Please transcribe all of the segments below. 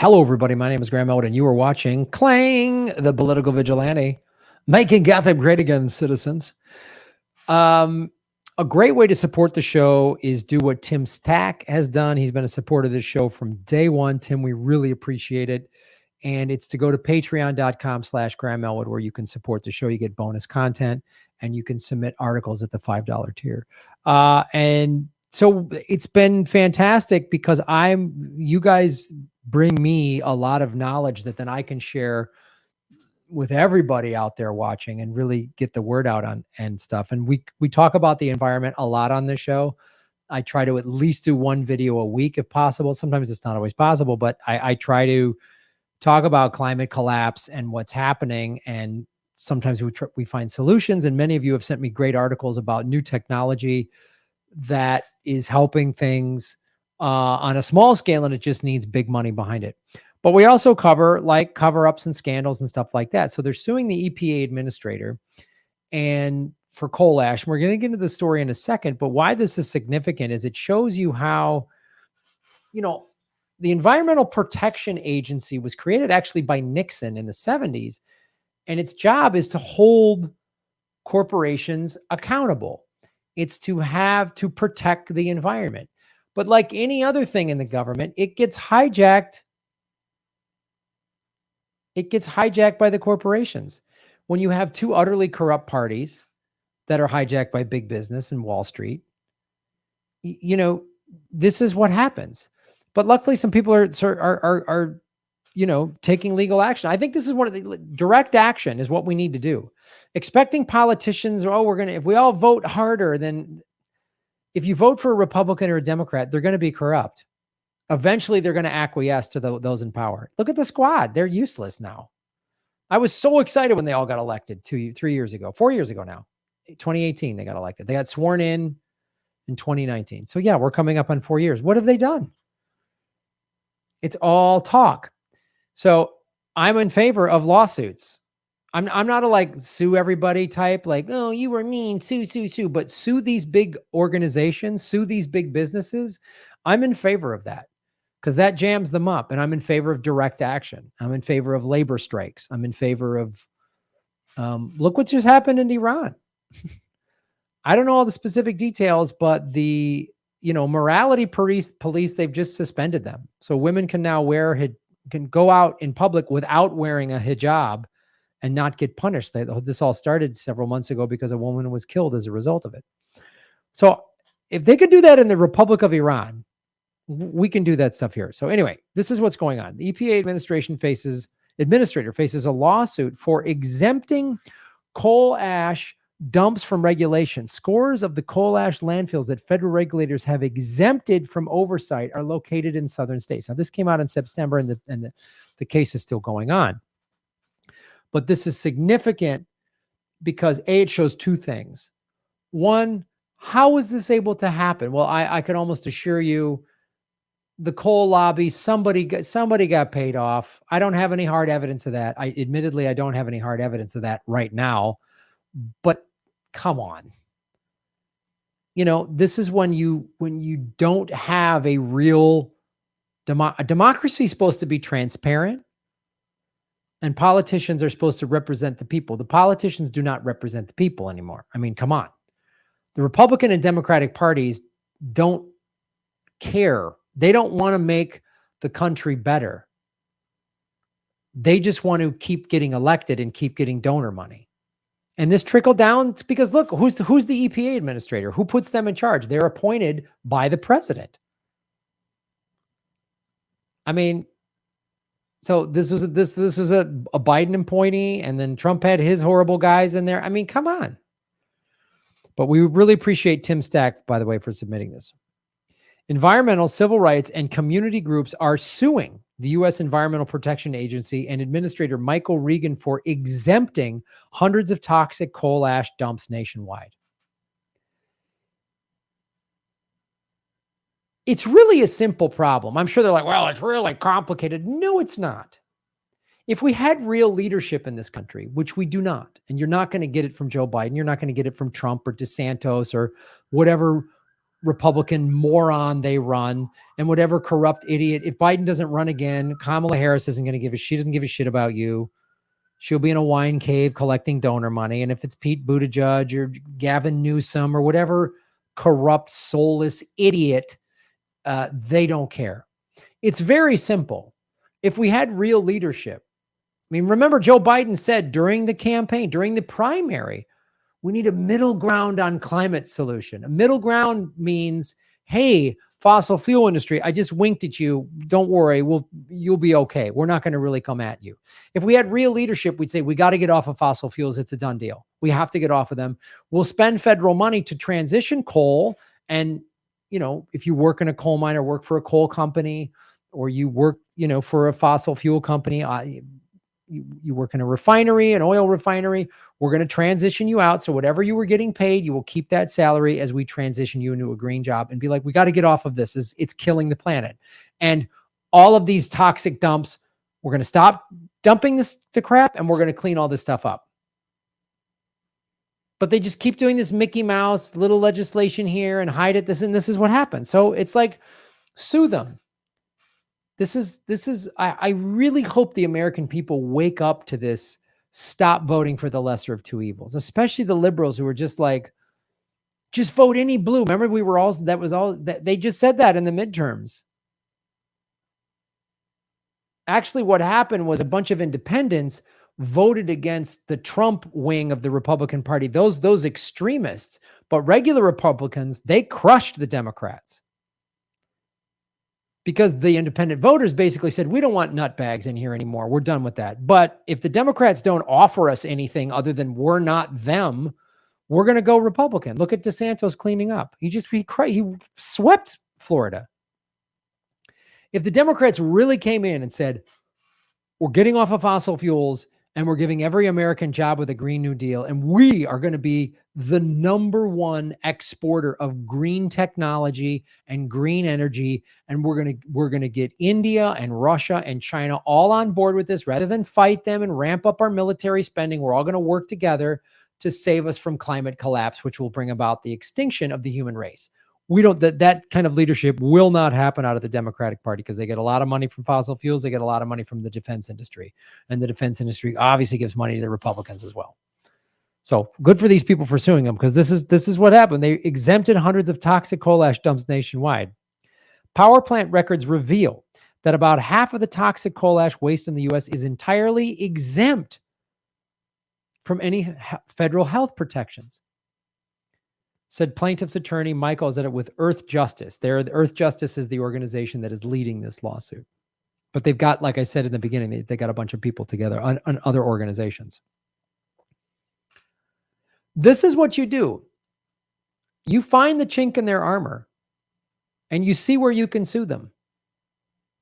Hello, everybody. My name is Graham Elwood, and you are watching Clang, the Political Vigilante, making Gotham great again, citizens. A great way to support the show is do what Tim Stack has done. He's been a supporter of this show from day one. Tim, we really appreciate it. And it's to go to patreon.com/Graham Elwood, where you can support the show. You get bonus content, and you can submit articles at the $5 tier. And so it's been fantastic because you guys bring me a lot of knowledge that then I can share with everybody out there watching and really get the word out on and stuff. And we talk about the environment a lot on this show. I try to at least do one video a week if possible. Sometimes it's not always possible, but I try to talk about climate collapse and what's happening. And sometimes we find solutions. And many of you have sent me great articles about new technology that is helping things on a small scale, and it just needs big money behind it. But we also cover like cover-ups and scandals and stuff like that. So they're suing the EPA administrator and for coal ash. And we're going to get into the story in a second, but why this is significant is it shows you how, the Environmental Protection Agency was created actually by Nixon in the 70s, and its job is to hold corporations accountable. It's to protect the environment. But like any other thing in the government, it gets hijacked. It gets hijacked by the corporations. When you have two utterly corrupt parties that are hijacked by big business and Wall Street, this is what happens. But luckily, some people are taking legal action. I think this is one of the direct action is what we need to do. Expecting politicians, if we all vote harder, then if you vote for a Republican or a Democrat, they're going to be corrupt. Eventually, they're going to acquiesce to those in power. Look at the squad. They're useless now. I was so excited when they all got elected 4 years ago now. 2018, they got elected. They got sworn in 2019. So yeah, we're coming up on 4 years. What have they done? It's all talk. So I'm in favor of lawsuits. I'm not a sue everybody type, oh, you were mean, sue, but sue these big organizations, sue these big businesses. I'm in favor of that because that jams them up. And I'm in favor of direct action. I'm in favor of labor strikes. I'm in favor of, look what just happened in Iran. I don't know all the specific details, but the, morality police, they've just suspended them. So women can now can go out in public without wearing a hijab and not get punished. This all started several months ago because a woman was killed as a result of it. So if they could do that in the Republic of Iran, we can do that stuff here. So anyway, this is what's going on. The EPA administrator faces a lawsuit for exempting coal ash dumps from regulation. Scores of the coal ash landfills that federal regulators have exempted from oversight are located in southern states. Now, this came out in September, and the case is still going on. But this is significant because it shows two things. One, how was this able to happen? Well, I can almost assure you the coal lobby, somebody got paid off. I don't have any hard evidence of that. Admittedly, I don't have any hard evidence of that right now, but come on. This is when you don't have a real democracy is supposed to be transparent. And politicians are supposed to represent the people. The politicians do not represent the people anymore. I mean, come on. The Republican and Democratic parties don't care. They don't want to make the country better. They just want to keep getting elected and keep getting donor money. And this trickled down because look, who's the EPA administrator? Who puts them in charge? They're appointed by the president. I mean, so this was a Biden appointee, and then Trump had his horrible guys in there. I mean, come on. But we really appreciate Tim Stack, by the way, for submitting this. Environmental, civil rights, and community groups are suing the U.S. Environmental Protection Agency and Administrator Michael Regan for exempting hundreds of toxic coal ash dumps nationwide. It's really a simple problem. I'm sure they're like, well, it's really complicated. No, it's not. If we had real leadership in this country, which we do not, and you're not going to get it from Joe Biden, you're not going to get it from Trump or DeSantis or whatever Republican moron they run, and whatever corrupt idiot. If Biden doesn't run again, Kamala Harris isn't going to give a shit. She doesn't give a shit about you. She'll be in a wine cave collecting donor money. And if it's Pete Buttigieg or Gavin Newsom or whatever corrupt, soulless idiot, they don't care. It's very simple. If we had real leadership, I mean, remember Joe Biden said during the campaign, during the primary, we need a middle ground on climate solution. A middle ground means, hey, fossil fuel industry, I just winked at you. Don't worry, you'll be okay. We're not going to really come at you. If we had real leadership, we'd say we got to get off of fossil fuels. It's a done deal. We have to get off of them. We'll spend federal money to transition coal. And, you know, if you work in a coal mine or work for a coal company, or you work, you know, for a fossil fuel company, you work in a refinery, an oil refinery, we're going to transition you out. So whatever you were getting paid, you will keep that salary as we transition you into a green job, and be like, we got to get off of this. It's killing the planet. And all of these toxic dumps, we're going to stop dumping this to crap, and we're going to clean all this stuff up. But they just keep doing this Mickey Mouse little legislation here and hide it. This is what happens. So it's like, sue them. I really hope the American people wake up to this. Stop voting for the lesser of two evils, especially the liberals who are just like, just vote any blue. Remember, they just said that in the midterms. Actually, what happened was a bunch of independents voted against the Trump wing of the Republican Party, those extremists, but regular Republicans, they crushed the Democrats. Because the independent voters basically said, we don't want nutbags in here anymore. We're done with that. But if the Democrats don't offer us anything other than we're not them, we're going to go Republican. Look at DeSantis cleaning up. He swept Florida. If the Democrats really came in and said, we're getting off of fossil fuels and we're giving every American job with a Green New Deal, and we are going to be the #1 exporter of green technology and green energy, and we're going to get India and Russia and China all on board with this, rather than fight them and ramp up our military spending. We're all going to work together to save us from climate collapse, which will bring about the extinction of the human race. That kind of leadership will not happen out of the Democratic Party, because they get a lot of money from fossil fuels. They get a lot of money from the defense industry, and the defense industry obviously gives money to the Republicans as well. So good for these people for suing them, because this is what happened. They exempted hundreds of toxic coal ash dumps nationwide. Power plant records reveal that about half of the toxic coal ash waste in the U.S. is entirely exempt from any federal health protections, said plaintiff's attorney Michael Regan with Earth Justice. Earth Justice is the organization that is leading this lawsuit. But they've got, like I said in the beginning, they got a bunch of people together on other organizations. This is what you do. You find the chink in their armor, and you see where you can sue them.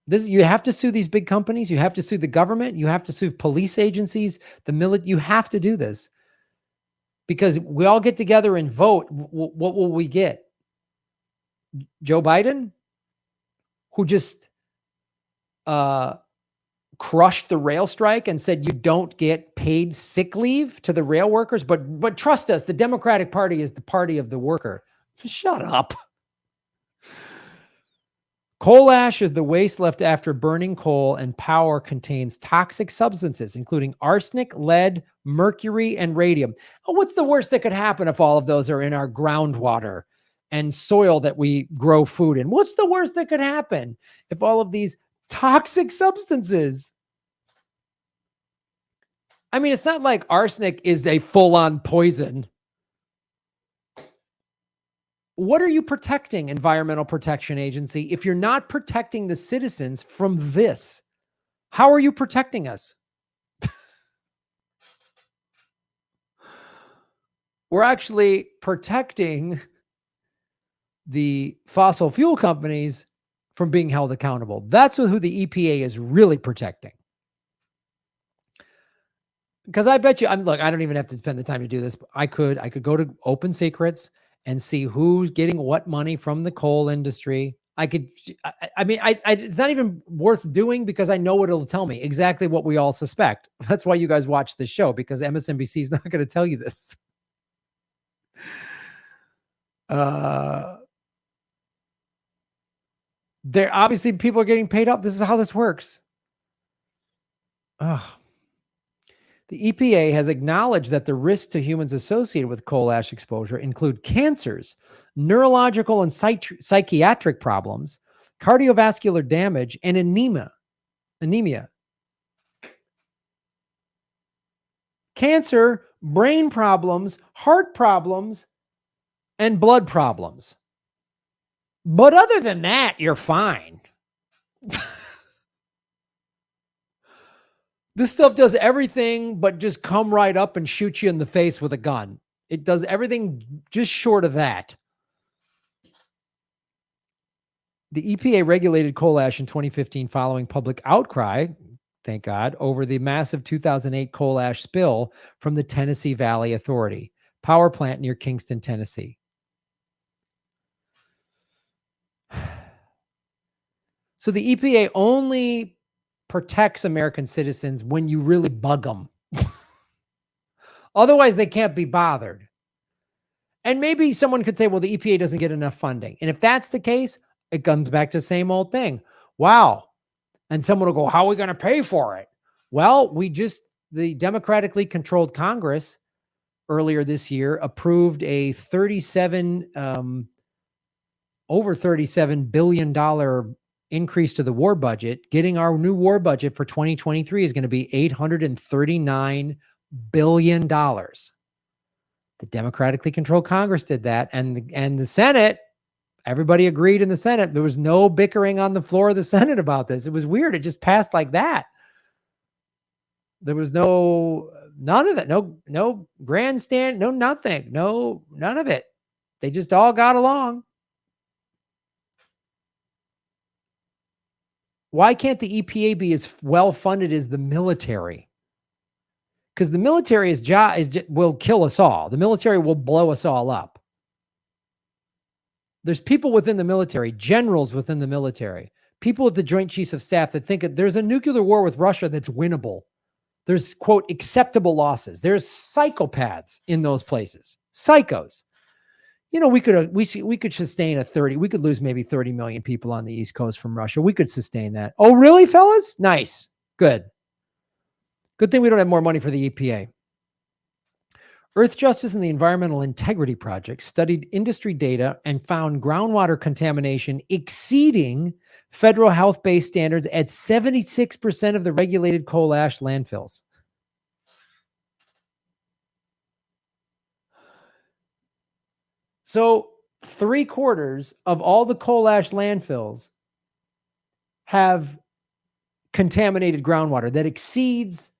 You have to sue these big companies. You have to sue the government. You have to sue police agencies, the military. You have to do this. Because we all get together and vote. What will we get? Joe Biden, who just crushed the rail strike and said you don't get paid sick leave to the rail workers. But trust us, the Democratic Party is the party of the worker. Shut up. Coal ash is the waste left after burning coal, and power contains toxic substances, including arsenic, lead, mercury, and radium. Oh, what's the worst that could happen if all of those are in our groundwater and soil that we grow food in? What's the worst that could happen if all of these toxic substances? I mean, it's not like arsenic is a full-on poison. What are you protecting, Environmental Protection Agency, if you're not protecting the citizens from this? How are you protecting us? We're actually protecting the fossil fuel companies from being held accountable. That's who the EPA is really protecting. Because I bet you, look, I don't even have to spend the time to do this. But I could go to Open Secrets and see who's getting what money from the coal industry. It's not even worth doing, because I know what it'll tell me, exactly what we all suspect. That's why you guys watch this show, because MSNBC is not going to tell you this. There obviously people are getting paid up. This is how this works. Ugh. The EPA has acknowledged that the risks to humans associated with coal ash exposure include cancers, neurological and psychiatric problems, cardiovascular damage, and anemia. Cancer, brain problems, heart problems, and blood problems. But other than that, you're fine. This stuff does everything but just come right up and shoot you in the face with a gun. It does everything just short of that. The EPA regulated coal ash in 2015 following public outcry, thank God, over the massive 2008 coal ash spill from the Tennessee Valley Authority power plant near Kingston, Tennessee. So the EPA only protects American citizens when you really bug them. Otherwise, they can't be bothered. And maybe someone could say, well, the EPA doesn't get enough funding. And if that's the case, it comes back to the same old thing. Wow. And someone will go, how are we going to pay for it? Well, the democratically controlled Congress earlier this year approved a over $37 billion increase to the war budget. Getting our new war budget for 2023 is going to be $839 billion. The democratically controlled Congress did that. And the Senate, everybody agreed in the Senate. There was no bickering on the floor of the Senate about this. It was weird. It just passed like that. There was none of that. No grandstand, no nothing. None of it. They just all got along. Why can't the EPA be as well funded as the military? Because the military will kill us all. The military will blow us all up. There's people within the military, generals within the military, people at the Joint Chiefs of Staff that think that there's a nuclear war with Russia that's winnable. There's, quote, acceptable losses. There's psychopaths in those places. Psychos. You know, we could sustain we could lose maybe 30 million people on the East Coast from Russia. We could sustain that. Oh, really, fellas? Nice. Good. Good thing we don't have more money for the EPA. Earth Justice and the Environmental Integrity Project studied industry data and found groundwater contamination exceeding federal health-based standards at 76% of the regulated coal ash landfills. So 3/4 of all the coal ash landfills have contaminated groundwater that exceeds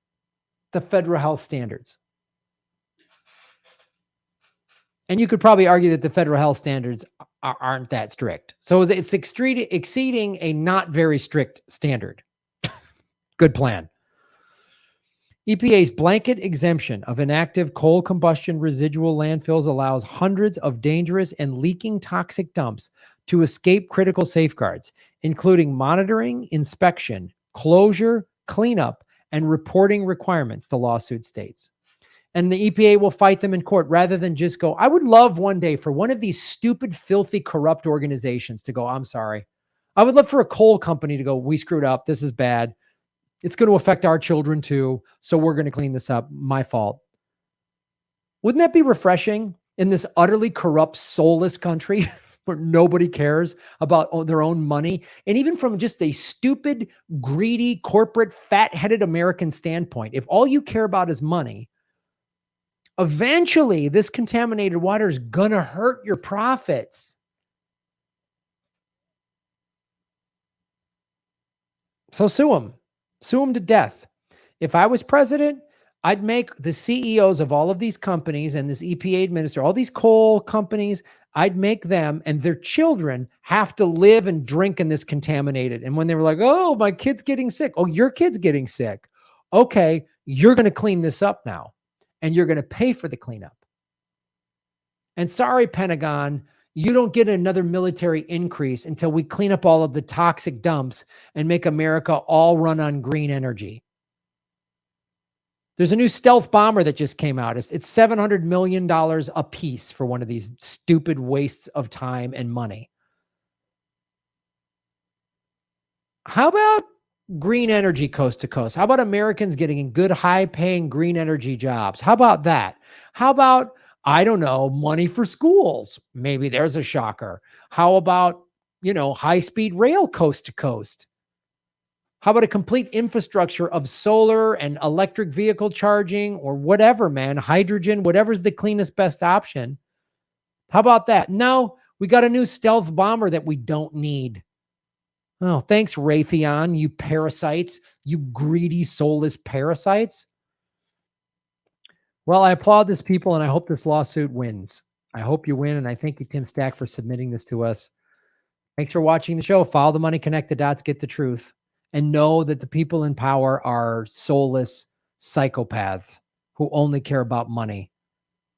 the federal health standards. And you could probably argue that the federal health standards aren't that strict. So it's exceeding a not very strict standard. Good plan. EPA's blanket exemption of inactive coal combustion residual landfills allows hundreds of dangerous and leaking toxic dumps to escape critical safeguards, including monitoring, inspection, closure, cleanup, and reporting requirements, the lawsuit states. And the EPA will fight them in court rather than just go, I would love one day for one of these stupid, filthy, corrupt organizations to go, I'm sorry. I would love for a coal company to go, we screwed up. This is bad. It's going to affect our children too. So we're going to clean this up. My fault. Wouldn't that be refreshing in this utterly corrupt, soulless country where nobody cares about their own money? And even from just a stupid, greedy, corporate, fat-headed American standpoint, if all you care about is money, eventually this contaminated water is going to hurt your profits. So sue them. Sue them to death. If I was president, I'd make the CEOs of all of these companies and this EPA administrator, all these coal companies, I'd make them and their children have to live and drink in this contaminated. And when they were like, oh, my kid's getting sick. Oh, your kid's getting sick. Okay, you're going to clean this up now. And you're going to pay for the cleanup. And sorry, Pentagon, you don't get another military increase until we clean up all of the toxic dumps and make America all run on green energy. There's a new stealth bomber that just came out. It's $700 million a piece for one of these stupid wastes of time and money. How about green energy coast to coast? How about Americans getting in good, high paying green energy jobs? How about that? How about, I don't know, money for schools? Maybe there's a shocker. How about, high speed rail coast to coast? How about a complete infrastructure of solar and electric vehicle charging or whatever, man, hydrogen, whatever's the cleanest, best option? How about that? No, we got a new stealth bomber that we don't need. Oh, thanks, Raytheon, you parasites, you greedy, soulless parasites. Well, I applaud this people and I hope this lawsuit wins. I hope you win. And I thank you, Tim Stack, for submitting this to us. Thanks for watching the show. Follow the money, connect the dots, get the truth, and know that the people in power are soulless psychopaths who only care about money.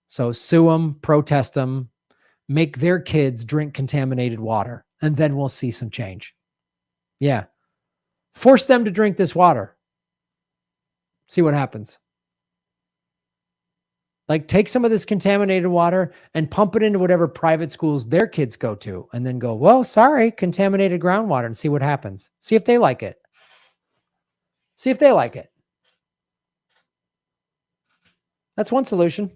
So sue them, protest them, make their kids drink contaminated water, and then we'll see some change. Yeah. Force them to drink this water. See what happens. Like, take some of this contaminated water and pump it into whatever private schools their kids go to, and then go, well, sorry, contaminated groundwater, and see what happens. See if they like it. See if they like it. That's one solution.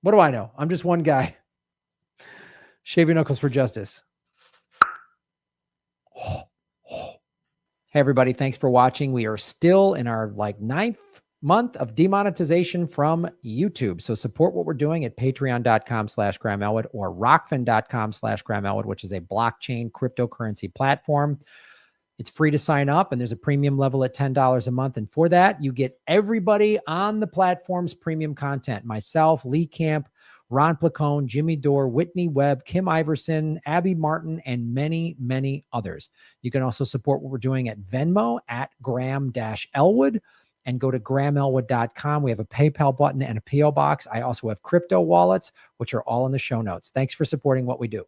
What do I know? I'm just one guy. Shave your knuckles for justice. Hey, everybody. Thanks for watching. We are still in our 9th month of demonetization from YouTube. So support what we're doing at patreon.com/Graham Elwood or rockfin.com/Graham Elwood, which is a blockchain cryptocurrency platform. It's free to sign up, and there's a premium level at $10 a month. And for that, you get everybody on the platform's premium content. Myself, Lee Camp, Ron Placone, Jimmy Dore, Whitney Webb, Kim Iverson, Abby Martin, and many, many others. You can also support what we're doing at Venmo at Graham-Elwood. And go to grahamelwood.com. We have a PayPal button and a PO box. I also have crypto wallets, which are all in the show notes. Thanks for supporting what we do.